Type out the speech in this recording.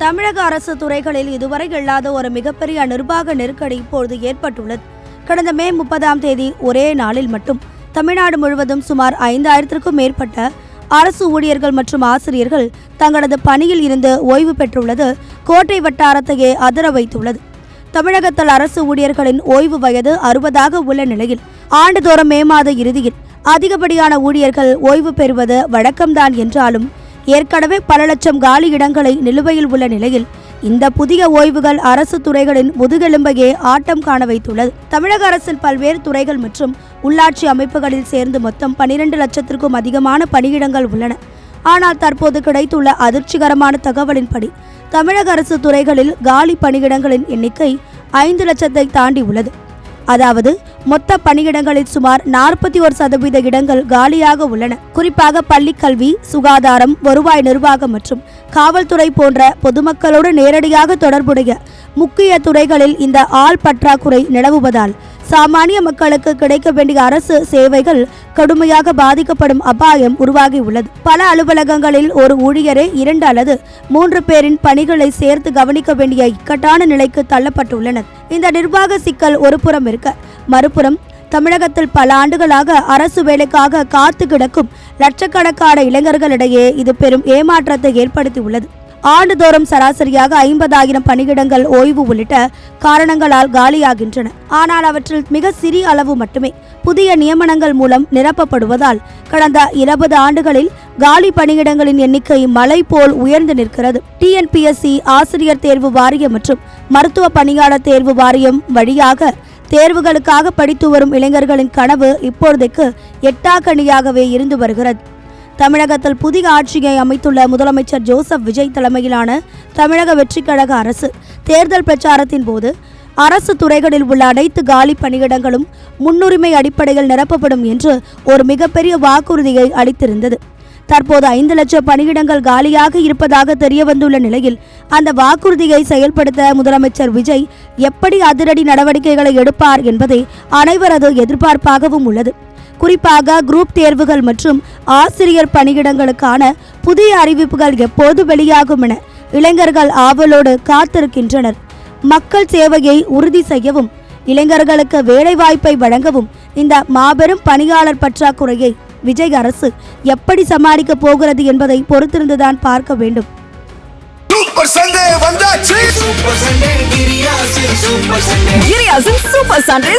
தமிழக அரசு துறைகளில் இதுவரை இல்லாத ஒரு மிகப்பெரிய நிர்வாக நெருக்கடி இப்பொழுது ஏற்பட்டுள்ளது. கடந்த மே 30ஆம் தேதி ஒரே நாளில் மட்டும் தமிழ்நாடு முழுவதும் சுமார் 5000க்கும் மேற்பட்ட அரசு ஊழியர்கள் மற்றும் ஆசிரியர்கள் தங்களது பணியில் இருந்து ஓய்வு பெற்றுள்ளது கோட்டை வட்டாரத்தையே அதிர வைத்துள்ளது. தமிழகத்தில் அரசு ஊழியர்களின் ஓய்வு வயது 60ஆக உள்ள நிலையில் ஆண்டுதோறும் மே மாத இறுதியில் அதிகப்படியான ஊழியர்கள் ஓய்வு பெறுவது வழக்கம்தான் என்றாலும் ஏற்கனவே பல லட்சம் காலி இடங்களை நிலுவையில் உள்ள நிலையில் இந்த புதிய ஓய்வுகள் அரசு துறைகளின் முதுகெலும்பையே ஆட்டம் காண வைத்துள்ளது. தமிழக அரசின் பல்வேறு துறைகள் மற்றும் உள்ளாட்சி அமைப்புகளில் சேர்ந்து மொத்தம் 12 லட்சத்திற்கும் அதிகமான பணியிடங்கள் உள்ளன. ஆனால் தற்போது கிடைத்துள்ள அதிர்ச்சிகரமான தகவலின்படி தமிழக அரசு துறைகளில் காலி பணியிடங்களின் எண்ணிக்கை 5 லட்சத்தை தாண்டி உள்ளது. அதாவது மொத்த பணியிடங்களில் சுமார் 41% இடங்கள் காலியாக உள்ளன. குறிப்பாக பள்ளிக்கல்வி, சுகாதாரம், வருவாய் நிர்வாகம் மற்றும் காவல்துறை போன்ற பொதுமக்களோடு நேரடியாக தொடர்புடைய முக்கிய துறைகளில் இந்த ஆள் பற்றாக்குறை நிலவுவதால் சாமானிய மக்களுக்கு கிடைக்க வேண்டிய அரசு சேவைகள் கடுமையாக பாதிக்கப்படும் அபாயம் உருவாகியுள்ளது. பல அலுவலகங்களில் ஒரு ஊழியரே 2 அல்லது 3 பேரின் பணிகளை சேர்த்து கவனிக்க வேண்டிய இக்கட்டான நிலைக்கு தள்ளப்பட்டுள்ளனர். இந்த நிர்வாக சிக்கல் ஒருபுறம் இருக்க, மறுபுறம் தமிழகத்தில் பல ஆண்டுகளாக அரசு வேலைக்காக காத்து கிடக்கும் லட்சக்கணக்கான இளைஞர்களிடையே இது பெரும் ஏமாற்றத்தை ஏற்படுத்தியுள்ளது. ஆண்டுதோறும் சராசரியாக 50,000 பணியிடங்கள் ஓய்வு உள்ளிட்ட காரணங்களால் காலியாகின்றன. ஆனால் அவற்றில் மிக சிறிய அளவு மட்டுமே புதிய நியமனங்கள் மூலம் நிரப்பப்படுவதால் கடந்த 20 ஆண்டுகளில் காலி பணியிடங்களின் எண்ணிக்கை மலை போல் உயர்ந்து நிற்கிறது. TNPSC, ஆசிரியர் தேர்வு வாரியம் மற்றும் மருத்துவ பணியாளர் தேர்வு வாரியம் வழியாக தேர்வுகளுக்காக படித்து வரும் இளைஞர்களின் கனவு இப்பொழுதைக்கு எட்டாக்கணியாகவே இருந்து வருகிறது. தமிழகத்தில் புதிய ஆட்சியை அமைத்துள்ள முதலமைச்சர் ஜோசப் விஜய் தலைமையிலான தமிழக வெற்றி கழக அரசு தேர்தல் பிரச்சாரத்தின் போது அரசு துறைகளில் உள்ள அனைத்து காலி பணியிடங்களும் முன்னுரிமை அடிப்படையில் நிரப்பப்படும் என்று ஒரு மிகப்பெரிய வாக்குறுதியை அளித்திருந்தது. தற்போது 5 லட்சம் பணியிடங்கள் காலியாக இருப்பதாக தெரிய வந்துள்ள நிலையில் அந்த வாக்குறுதியை செயல்படுத்த முதலமைச்சர் விஜய் எப்படி அதிரடி நடவடிக்கைகளை எடுப்பார் என்பதை அனைவரது எதிர்பார்ப்பாகவும் உள்ளது. குறிப்பாக குரூப் தேர்வுகள் மற்றும் ஆசிரியர் பணியிடங்களுக்கான புதிய அறிவிப்புகள் எப்போது வெளியாகும் என இளைஞர்கள் ஆவலோடு காத்திருக்கின்றனர். மக்கள் சேவையை உறுதி செய்யவும் இளைஞர்களுக்கு வேலைவாய்ப்பை வழங்கவும் இந்த மாபெரும் பணியாளர் பற்றாக்குறையை விஜய் அரசு எப்படி சமாளிக்க போகிறது என்பதை பொறுத்திருந்துதான் பார்க்க வேண்டும். Super Sunday